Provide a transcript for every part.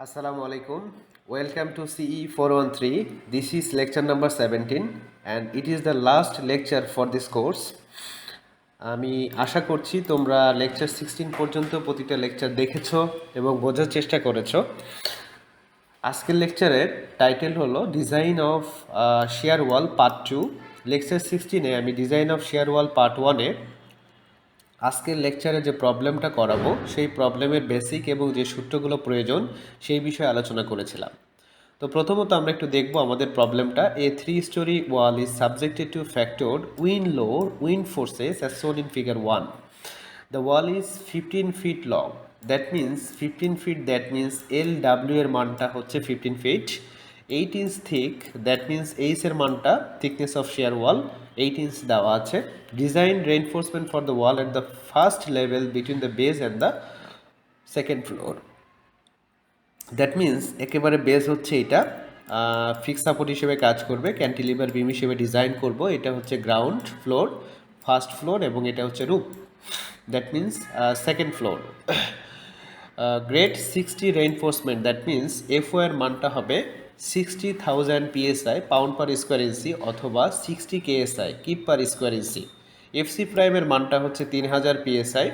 Assalamu alaikum. Welcome to CE 413. This is lecture number 17 and it is the last lecture for this course. আমি আশা করছি তোমরা lecture 16 পর্যন্ত প্রতিটা lecture দেখেছো এবং বোঝার চেষ্টা করেছো। আজকের লেকচারের টাইটেল হলো design of shear wall part 2। Lecture 16-এ আমি design of shear wall part 1-এ আজকের লেকচারে যে প্রবলেমটা করাবো সেই প্রবলেমের বেসিক এবং যে সূত্রগুলো প্রয়োজন সেই বিষয়ে আলোচনা করেছিলাম। তো প্রথমত আমরা একটু দেখব আমাদের প্রবলেমটা। A 3 storey wall is subjected to factored wind forces as shown in figure 1। The wall is 15 feet long. That means 15 feet, that means LW এর মানটা হচ্ছে 15 feet. 8 inch thick, that means H এর মানটা thickness of shear wall 8 inch দেওয়া আছে। Design reinforcement for the wall at the first level between the base and the second floor. That means একেবারে base হচ্ছে এটা, ফিক্স সাপোর্ট হিসেবে কাজ করবে, ক্যান্টিলিভার বিম হিসেবে ডিজাইন করব। এটা হচ্ছে গ্রাউন্ড ফ্লোর, ফার্স্ট ফ্লোর এবং এটা হচ্ছে roof, that means second floor. Grade 60 reinforcement, that means FO এর মানটা হবে 60,000 PSI pound per square inch অথবা 60 KSI kip per square inch. FC প্রাইমের মানটা হচ্ছে 3000 PSI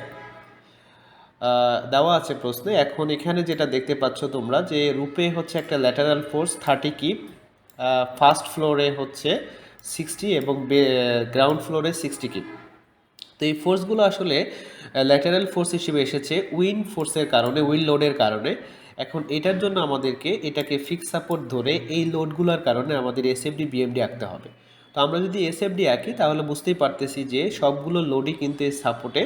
দেওয়া আছে প্রশ্নে। এখন এখানে যেটা দেখতে পাচ্ছ তোমরা যে রূপে হচ্ছে একটা ল্যাটারাল ফোর্স 30 কিপ, ফার্স্ট ফ্লোরে হচ্ছে 60 এবং গ্রাউন্ড ফ্লোরে 60 কিপ। তো এই ফোর্সগুলো আসলে ল্যাটারাল ফোর্স হিসেবে এসেছে উইন্ড ফোর্সের কারণে, উইন্ড লোডের কারণে। এখন এটার জন্য আমাদেরকে এটাকে ফিক্স সাপোর্ট ধরে এই লোডগুলোর কারণে আমাদের এসএফডি বিএমডি আঁকতে হবে। তো আমরা যদি এসএফডি আঁকি তাহলে বুঝতেই পারতেছি যে সবগুলো লোডই কিন্তু এই সাপোর্টে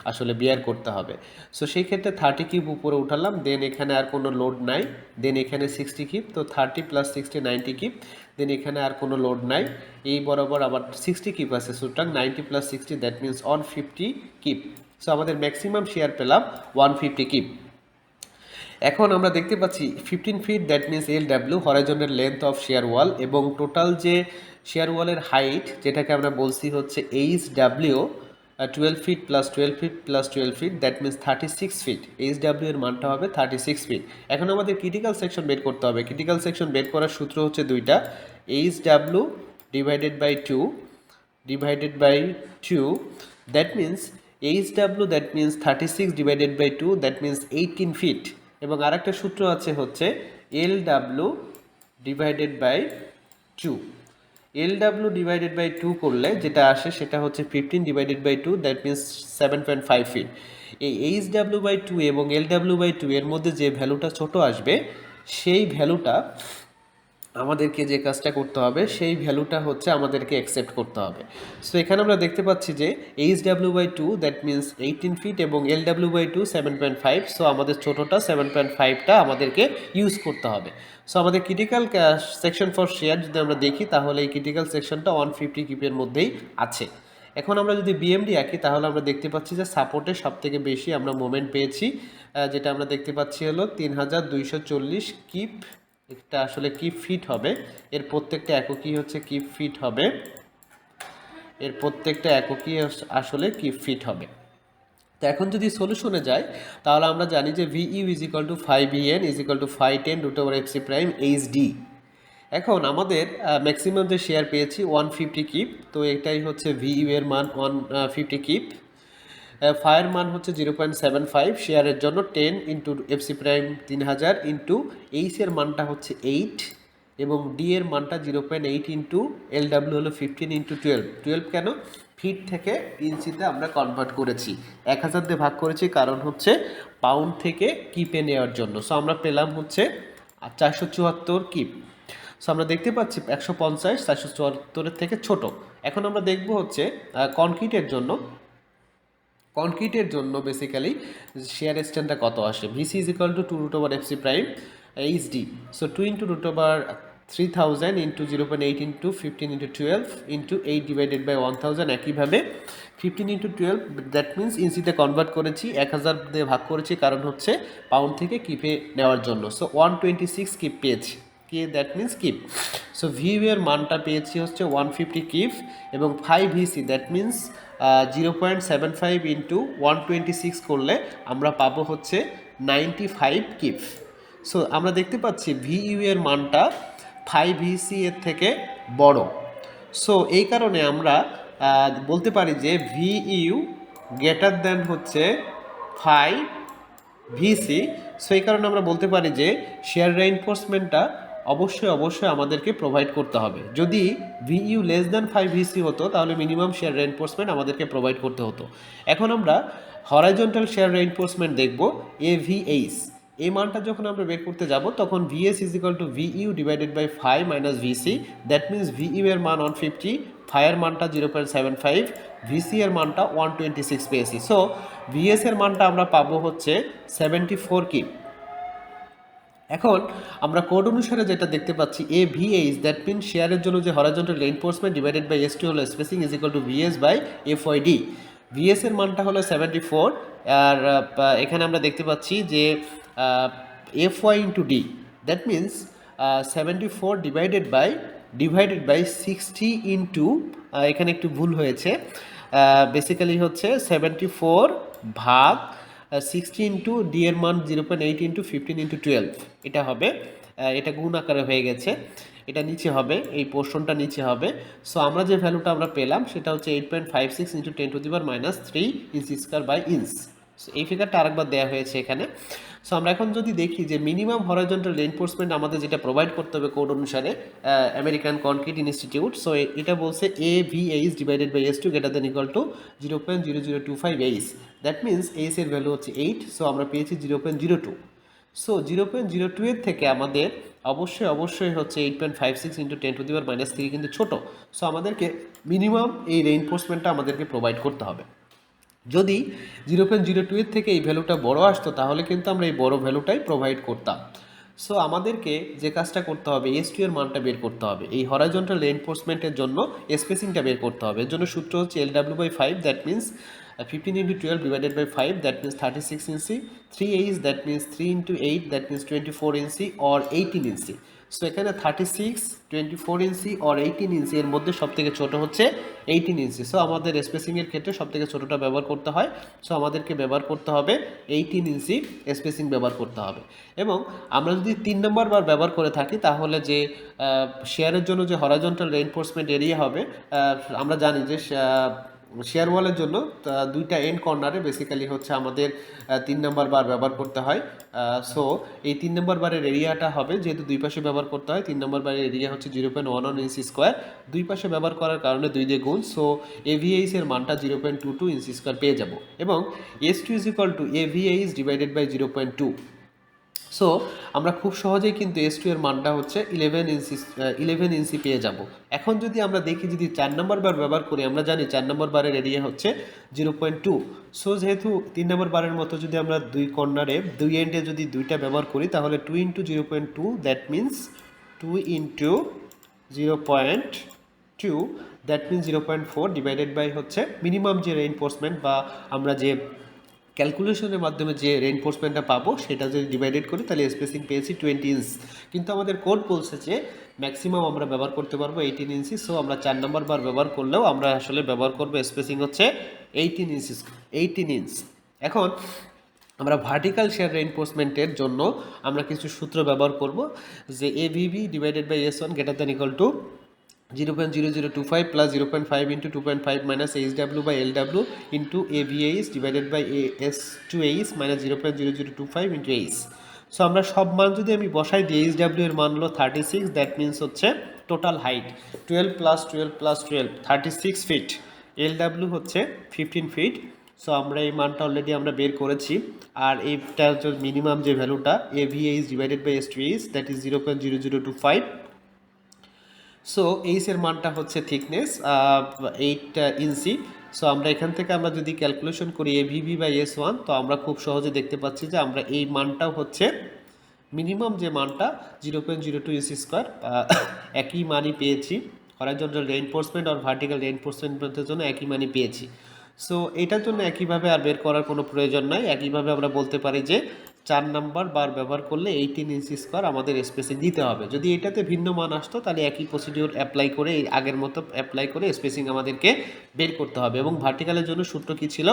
আসলে বিয়ার করতে হবে। সো সেই ক্ষেত্রে 30 কিপ উপরে উঠালাম, দেন এখানে আর কোনো লোড নাই, দেন এখানে 60 কিপ, তো 30 + 60 90 কিপ, দেন এখানে আর কোনো লোড নাই, এই বরাবর আবার 60 কিপ আছে, সুতরাং 90 + 60 দ্যাট মিন্স 150 কিপ। সো আমাদের ম্যাক্সিমাম শেয়ার পেলাম 150 কিপ। এখন আমরা দেখতে পাচ্ছি 15 ফিট, দ্যাট মিন্স LW হরাইজনের লেন্থ অফ শেয়ার ওয়াল, এবং টোটাল যে শেয়ার ওয়ালের হাইট যেটাকে আমরা বলছি হচ্ছে HW 12 feet + 12 feet + 12 feet, that means 36 feet. HW এর মানটা হবে 36 ফিট। এখন আমাদের ক্রিটিক্যাল সেকশন বের করতে হবে। ক্রিটিক্যাল সেকশন বের করার সূত্র হচ্ছে দুইটা, HW / 2 that means HW that means 36 / 2 that means 18 feet, এবং আরেকটা সূত্র আছে হচ্ছে LW / 2। LW / 2 করলে যেটা আসে সেটা হচ্ছে 15 / 2 দ্যাট মিন্স 7.5 ফিট। এই HW/2 এবং LW/2 এর মধ্যে যে ভ্যালুটা ছোট আসবে সেই ভ্যালুটা আমাদেরকে যে কাজটা করতে হবে সেই ভ্যালুটা হচ্ছে আমাদেরকে অ্যাকসেপ্ট করতে হবে। সো এখানে আমরা দেখতে পাচ্ছি যে HW/2 দ্যাট মিন্স 18 ফিট এবং LW/2 7.5। সো আমাদের ছোটোটা 7.5টা আমাদেরকে ইউজ করতে হবে। সো আমাদের ক্রিটিক্যাল সেকশন ফর শেয়ার যদি আমরা দেখি তাহলে এই ক্রিটিক্যাল সেকশনটা 150 কিপের মধ্যেই আছে। এখন আমরা যদি বিএমডি আঁকি তাহলে আমরা দেখতে পাচ্ছি যে সাপোর্টে সবথেকে বেশি আমরা মোমেন্ট পেয়েছি, যেটা আমরা দেখতে পাচ্ছি হলো 3240 কিপ। এটা আসলে কিপ ফিট হবে, এর প্রত্যেকটা এককই হচ্ছে কিপ ফিট হবে, এর প্রত্যেকটা এককই আসলে কিপ ফিট হবে। তো এখন যদি সলিউশনে যাই তাহলে আমরা জানি যে VU = 5EN = 510 √FC' HD। এখন আমাদের ম্যাক্সিমাম যে শেয়ার পেয়েছি 150 কিপ, তো এটাই হচ্ছে VU এর মান 150 কিপ। ফায়ের মান হচ্ছে 0.75, শেয়ারের জন্য 10 × FC' 3000 ইন্টু এইচ এর মানটা হচ্ছে 8 এবং ডি এর মানটা 0.8 ইন্টু LW হলো 15 × 12 কেন ফিট থেকে ইঞ্চিতে আমরা কনভার্ট করেছি, 1000 দিয়ে ভাগ করেছি কারণ হচ্ছে পাউন্ড থেকে কিপে নেওয়ার জন্য। সো আমরা পেলাম হচ্ছে 474 কিপ। সো আমরা দেখতে পাচ্ছি 150 474-এর থেকে ছোট। এখন আমরা দেখব হচ্ছে কনক্রিটের জন্য বেসিক্যালি শেয়ার স্ট্যান্ডটা কত আসে। VC = 2√FC' HD। So 2 × √3000 into 0.8 into 15 × 12 into 8 / 1000। একইভাবে 15 × 12 দ্যাট মিন্স ইঞ্চিতে কনভার্ট করেছি, 1000 দিয়ে ভাগ করেছি কারণ হচ্ছে পাউন্ড থেকে কিপে নেওয়ার জন্য। সো 126 কিপ পেয়েছি, কি that means keep. So view এর মানটা পেয়েছি হচ্ছে 150 কিপ এবং 5 VC দ্যাট মিন্স 0.75 ইন্টু 126 করলে আমরা পাবো হচ্ছে 95 কিপ। সো আমরা দেখতে পাচ্ছি ভিইউ এর মানটা 5VC এর থেকে বড়। সো এই কারণে আমরা বলতে পারি যে ভিইউ গ্রেটার দ্যান হচ্ছে 5VC। সো এই কারণে আমরা বলতে পারি যে শেয়ার রেইনফোর্সমেন্টটা অবশ্যই আমাদেরকে প্রোভাইড করতে হবে। যদি ভিইউ লেস দ্যান 5VC হতো তাহলে মিনিমাম শেয়ার রেইনফোর্সমেন্ট আমাদেরকে প্রোভাইড করতে হতো। এখন আমরা হরাইজন্টাল শেয়ার রেইনফোর্সমেন্ট দেখব AVH। এই মানটা যখন আমরা বের করতে যাব তখন VS is equal to VU divided by 5 minus VC। That means VU এর মান 150, ফাইয়ের মানটা 0.75, ভিসি এর মানটা 126 পেয়েছি। সো ভিএস এর মানটা আমরা পাবো হচ্ছে 74 কি। এখন আমরা কোড অনুসারে যেটা দেখতে পাচ্ছি AVH, দ্যাট মিন শেয়ারের জন্য যে horizontal reinforcement divided by ST হলো spacing is equal to VS by FYD। VS এর মানটা হলো 74, আর এখানে আমরা দেখতে পাচ্ছি যে FY into D, that means 74 divided by 60 into, এখানে একটু ভুল হয়েছে, বেসিক্যালি হচ্ছে 74 ভাগ 60 ইন্টু ডি এর মান 0.8 ইন্টু 15 ইন্টু 12 এটা হবে। এটা গুণ আকারে হয়ে গেছে, এটা নিচে হবে, এই পোর্শনটা নিচে হবে। সো আমরা যে ভ্যালুটা আমরা পেলাম সেটা হচ্ছে 8.56 into 10⁻³ inch square by inch. So এই ফিগারটা আরেকবার দেওয়া হয়েছে এখানে। সো আমরা এখন যদি দেখি যে মিনিমাম হরাইজন্টাল রেইনফোর্সমেন্ট আমাদের যেটা প্রোভাইড করতে হবে কোড অনুসারে আমেরিকান কনক্রিট ইনস্টিটিউট, সো এটা বলছে AVH divided by S2 greater than equal to 0.0025H। That means H এর ভ্যালু হচ্ছে 8, সো আমরা পেয়েছি 0.02। সো 0.02 এর থেকে আমাদের অবশ্যই হচ্ছে 8.56 ইন্টু 10⁻³ কিন্তু ছোট। সো আমাদেরকে মিনিমাম এই রেইনফোর্সমেন্টটা আমাদেরকে প্রোভাইড করতে হবে। যদি 0.02 এর থেকে এই ভ্যালুটা বড় আসতো তাহলে কিন্তু আমরা এই বড় ভ্যালুটাই প্রোভাইড করতাম। সো আমাদেরকে যে কাজটা করতে হবে S2 এর মানটা বের করতে হবে, এই হরাইজন্টাল রেইনফোর্সমেন্টের জন্য স্পেসিংটা বের করতে হবে। এর জন্য সূত্র হচ্ছে LW/5, that means 15 into 12 divided by 5, that means 36 inch, 3H that means 3 into 8 that means 24 inch or 18 inch. So এখানে 36, 24 ইঞ্চি অর 18 ইঞ্চি এর মধ্যে সব থেকে ছোটো হচ্ছে 18 ইঞ্চি। সো আমাদের স্পেসিংয়ের ক্ষেত্রে সব থেকে ছোটোটা ব্যবহার করতে হয়। সো আমাদেরকে ব্যবহার করতে হবে 18 ইঞ্চি স্পেসিং ব্যবহার করতে হবে। এবং আমরা যদি 3 নম্বর বার ব্যবহার করে থাকি তাহলে যে শেয়ারের জন্য যে হরাইজন্টাল রেইনফোর্সমেন্ট এরিয়া হবে, আমরা জানি যে শেয়ার ওয়ালের জন্য দুইটা এন্ড কর্নারে বেসিক্যালি হচ্ছে আমাদের 3 নম্বর বার ব্যবহার করতে হয়। সো এই 3 নম্বর বারের এরিয়াটা হবে, যেহেতু দুই পাশে ব্যবহার করতে হয়, 3 নম্বর বারের এরিয়া হচ্ছে 0.11 ইঞ্চি স্কোয়ার, দুই পাশে ব্যবহার করার কারণে 2 দিয়ে গুণ। সো AVH এর মানটা 0.22 ইঞ্চি স্কোয়ার পেয়ে যাব। এবং S2 is equal to AVH divided by 0.2। So আমরা খুব সহজেই কিন্তু S2 এর মানটা হচ্ছে 11 ইঞ্চি পেয়ে যাব। এখন যদি আমরা দেখি যদি 4 নম্বর বার ব্যবহার করি, আমরা জানি 4 নম্বর বারের এরিয়া হচ্ছে 0.2। সো যেহেতু 3 নম্বর বারের মতো যদি আমরা দুই কর্নারে দুই এন্ডে যদি দুইটা ব্যবহার করি তাহলে 2 into 0.2 that means 2 into 0.2 that means 0.4 divided by হচ্ছে মিনিমাম যে রেইনফোর্সমেন্ট বা আমরা যে ক্যালকুলেশনের মাধ্যমে যে রেইনফোর্সমেন্টটা পাবো সেটা যদি ডিভাইডেড করি তাহলে স্পেসিং পেয়েছি 20 ইঞ্চ। কিন্তু আমাদের কোড বলছে যে ম্যাক্সিমাম আমরা ব্যবহার করতে পারবো 18 ইঞ্চি। সো আমরা 4 নম্বর বার ব্যবহার করলেও আমরা আসলে ব্যবহার করবো স্পেসিং হচ্ছে 18 ইঞ্চ। এখন আমরা ভার্টিক্যাল শেয়ার রেইনফোর্সমেন্টের জন্য আমরা কিছু সূত্র ব্যবহার করব, যে AVB divided by S1 greater than equal to 0.0025 plus 0.5 into 2.5 minus HW by LW into AVH divided by S2H minus 0.0025 into H. So আমরা সব মান যদি আমি বসাই দিই, HW এর মান হলো 36, দ্যাট মিনস হচ্ছে total height 12 plus 12 plus 12 36 feet, LW হচ্ছে 15 ফিট। সো আমরা এই মানটা অলরেডি আমরা বের করেছি। আর এইটা হচ্ছে মিনিমাম যে ভ্যালুটা AVH divided by S2H, that is 0.0025। So H এর মানটা হচ্ছে থিকনেস 8 ইঞ্চি। সো আমরা এখান থেকে আমরা যদি ক্যালকুলেশন করি AVB বাই S1, তো আমরা খুব সহজে দেখতে পাচ্ছি যে আমরা এই মানটাও হচ্ছে মিনিমাম যে মানটা 0.02 ইঞ্চি স্কোয়ার, একই মানই পেয়েছি। হরাইজন্টাল রেইনফোর্সমেন্ট আর ভার্টিক্যাল রেইনফোর্সমেন্টের জন্য একই মানই পেয়েছি। সো এটার জন্য একইভাবে আর বের করার কোনো প্রয়োজন নাই। একইভাবে আমরা বলতে পারি যে 4 নাম্বার বার ব্যবহার করলে 18 ইঞ্চি স্কোয়ার আমাদের স্পেসিং দিতে হবে। যদি এটাতে ভিন্ন মান আসতো তাহলে একই প্রসিডিওর অ্যাপ্লাই করে আগের মতো অ্যাপ্লাই করে স্পেসিং আমাদেরকে বের করতে হবে। এবং ভার্টিক্যালের জন্য সূত্র কী ছিল?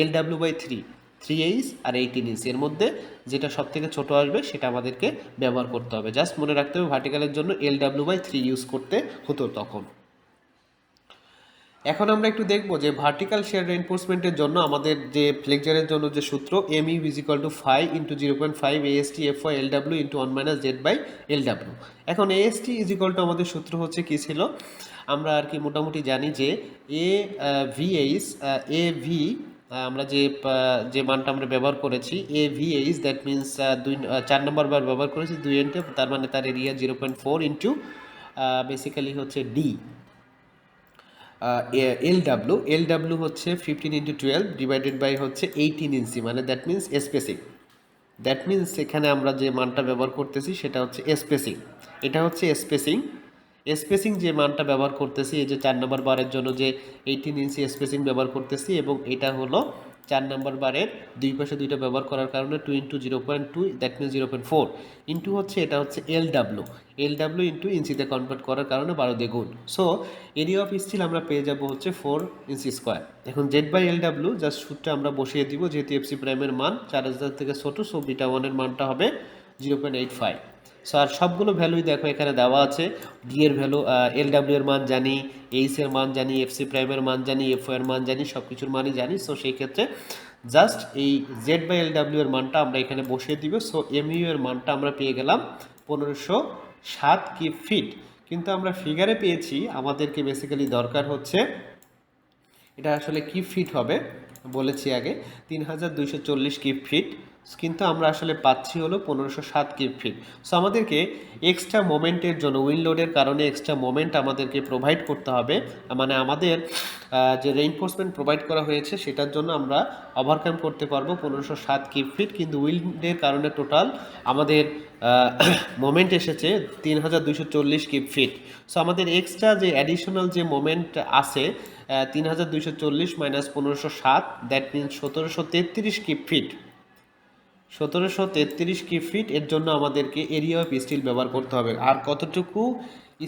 LW/3, 3H আর 18 ইঞ্চি, এর মধ্যে যেটা সব থেকে ছোটো আসবে সেটা আমাদেরকে ব্যবহার করতে হবে। জাস্ট মনে রাখতে হবে ভার্টিক্যালের জন্য LW/3 ইউজ করতে হতো তখন। এখন আমরা একটু দেখব যে ভার্টিক্যাল শেয়ার রেইনফোর্সমেন্টের জন্য আমাদের যে ফ্লেক্সারের জন্য যে সূত্র MU = 5 × 0.5 AST FY LW × 1 - Z/LW। এখন AST = আমাদের সূত্র হচ্ছে কি ছিল, আমরা আর কি মোটামুটি জানি যে AV আমরা যে মানটা আমরা ব্যবহার করেছি AVH, দ্যাট মিনস 4 নম্বর বার ব্যবহার করেছি 2 এন্টে, তার মানে তার এরিয়া 0.4 ইন্টু বেসিক্যালি হচ্ছে ডি। LW হচ্ছে 15 × 12 ডিভাইডেড বাই হচ্ছে 18 ইঞ্চি, মানে that means spacing. That means এখানে আমরা যে মানটা ব্যবহার করতেছি সেটা হচ্ছে স্পেসিং। এটা হচ্ছে স্পেসিং যে মানটা ব্যবহার করতেছি, এই যে 4 নম্বর বারের জন্য যে 18 ইঞ্চি স্পেসিং ব্যবহার করতেছি, এবং এটা হলো 4 নম্বর বারের দুই পাশে দুইটা ব্যবহার করার কারণে 2 × 0.2, দ্যাট মিনস 0.4 ইন্টু হচ্ছে এটা হচ্ছে LW ইন্টু ইঞ্চিতে কনভার্ট করার কারণে 12 দিয়ে গুণ। সো এরিয়া অফ স্টিল আমরা পেয়ে যাব হচ্ছে 4 ইঞ্চি স্কোয়ার। এখন Z/LW জাস্ট সূত্রে আমরা বসিয়ে দিব, যেহেতু এফসি প্রাইমের মান 4000 থেকে ছোটো, সো বিটা 1-এর মানটা হবে 0.85। সো আর সবগুলো ভ্যালুই দেখো এখানে দেওয়া আছে। ডি এর ভ্যালু, LW এর মান জানি, এইচ এর মান জানি, এফসি প্রাইমের মান জানি, এফও এর মান জানি, সব কিছুর মানই জানি। সো সেই ক্ষেত্রে জাস্ট এই Z/LW এর মানটা আমরা এখানে বসিয়ে দিব। সো MU এর মানটা আমরা পেয়ে গেলাম 1507 কিউব ফিট। কিন্তু আমরা ফিগারে পেয়েছি, আমাদেরকে বেসিক্যালি দরকার হচ্ছে, এটা আসলে কিউব ফিট হবে বলেছি আগে 3240 কিউব ফিট, কিন্তু আমরা আসলে পাচ্ছি হলো 1507 কিউব ফিট। সো আমাদেরকে এক্সট্রা মোমেন্টের জন্য, উইন্ড লোডের কারণে এক্সট্রা মোমেন্ট আমাদেরকে প্রোভাইড করতে হবে, মানে আমাদের যে রেইনফোর্সমেন্ট প্রোভাইড করা হয়েছে সেটার জন্য আমরা ওভারকাম করতে পারবো 1507 কিউব ফিট, কিন্তু উইন্ডের কারণে টোটাল আমাদের মোমেন্ট এসেছে 3240 কিউব ফিট। সো আমাদের এক্সট্রা যে অ্যাডিশনাল যে মোমেন্ট আছে 3240 - 1507, that means 1733 cube feet. 1733 cube feet, এর জন্য আমাদেরকে এরিয়া অফ স্টিল ব্যবহার করতে হবে। আর কতটুকু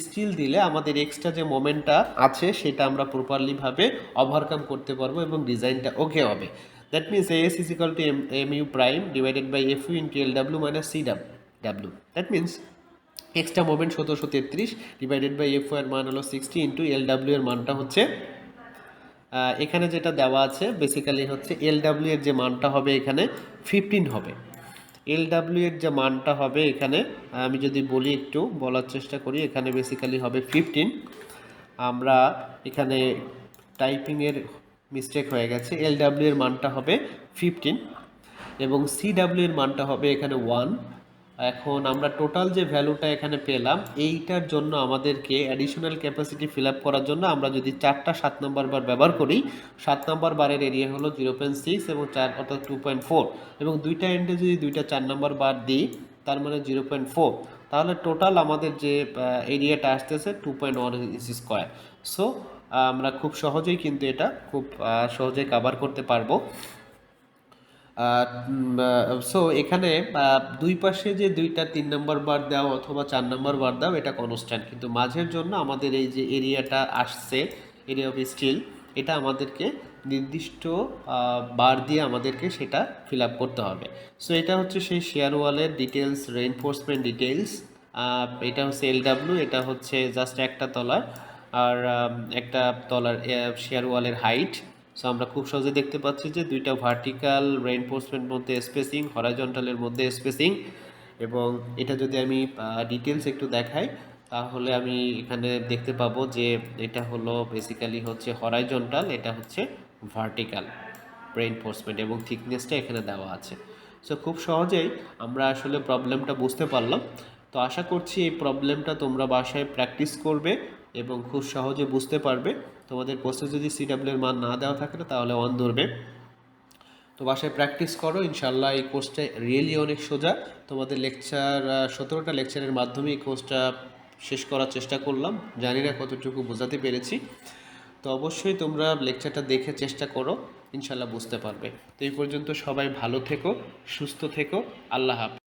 স্টিল দিলে আমাদের এক্সট্রা যে মোমেন্টটা আছে সেটা আমরা প্রপারলিভাবে ওভারকাম করতে পারবো এবং ডিজাইনটা ওকে হবে। That means AS = MU prime divided by FU × LW - CW। That means extra moment 1733 divided by FO এর মান হলো 60 ইন্টু LW এর মানটা হচ্ছে এখানে যেটা দেওয়া আছে বেসিক্যালি হচ্ছে LW এর যে মানটা হবে এখানে 15 হবে। LW এর যে মানটা হবে এখানে, আমি যদি বলি, একটু বলার চেষ্টা করি, এখানে বেসিক্যালি হবে 15। আমরা এখানে টাইপিংয়ের মিস্টেক হয়ে গেছে। LW এর মানটা হবে 15 এবং CW এর মানটা হবে এখানে 1। এখন আমরা টোটাল যে ভ্যালুটা এখানে পেলাম, এইটার জন্য আমাদেরকে অ্যাডিশনাল ক্যাপাসিটি ফিল আপ করার জন্য আমরা যদি 4টা 7 নম্বর বার ব্যবহার করি, 7 নম্বর বারের এরিয়া হলো 0.6 এবং 4 অর্থাৎ 2.4, এবং দুইটা এন্ডে যদি দুইটা 4 নম্বর বার দিই তার মানে 0.4, তাহলে টোটাল আমাদের যে এরিয়াটা আসতেছে 2.1 ইঞ্চি স্কোয়ার। সো আমরা খুব সহজেই কিন্তু এটা খুব সহজেই কভার করতে পারবো। সো এখানে দুই পাশে যে দুইটা 3 নম্বর বার দাও অথবা 4 নম্বর বার দাও এটা কনস্ট্যান্ট, কিন্তু মাঝের জন্য আমাদের এই যে এরিয়াটা আসছে, এরিয়া অফ স্টিল, এটা আমাদেরকে নির্দিষ্ট বার দিয়ে আমাদেরকে সেটা ফিল আপ করতে হবে। সো এটা হচ্ছে সেই শেয়ার ওয়ালের ডিটেলস, রেইনফোর্সমেন্ট ডিটেলস। এটা হচ্ছে LW, এটা হচ্ছে জাস্ট একটা তলার, আর একটা তলার শেয়ার ওয়ালের হাইট। সো আমরা খুব সহজে দেখতে পাচ্ছি যে দুইটা ভার্টিক্যাল রেইনফোর্সমেন্ট মধ্যে স্পেসিং, হরাইজন্টালের মধ্যে স্পেসিং, এবং এটা যদি আমি ডিটেলস একটু দেখাই তাহলে আমি এখানে দেখতে পাবো যে এটা হলো বেসিক্যালি হচ্ছে হরাইজন্টাল, এটা হচ্ছে ভার্টিক্যাল রেইনফোর্সমেন্ট, এবং থিকনেসটা এখানে দেওয়া আছে। সো খুব সহজেই আমরা আসলে প্রবলেমটা বুঝতে পারলাম। তো আশা করছি এই প্রবলেমটা তোমরা বাসায় প্র্যাকটিস করবে এবং খুব সহজে বুঝতে পারবে। তোমাদের পোস্টে যদি CW এর মান না দেওয়া থাকে তাহলে 1 ধরবে। তো বাসায় প্র্যাকটিস করো, ইনশাল্লাহ এই কোর্সটা রিয়েলি অনেক সোজা। তোমাদের লেকচার 17টা লেকচারের মাধ্যমে এই কোর্সটা শেষ করার চেষ্টা করলাম, জানি না কতটুকু বোঝাতে পেরেছি। তো অবশ্যই তোমরা লেকচারটা দেখে চেষ্টা করো, ইনশাল্লাহ বুঝতে পারবে। তো এই পর্যন্ত সবাই ভালো থেকো, সুস্থ থেকো, আল্লাহ হাফেজ।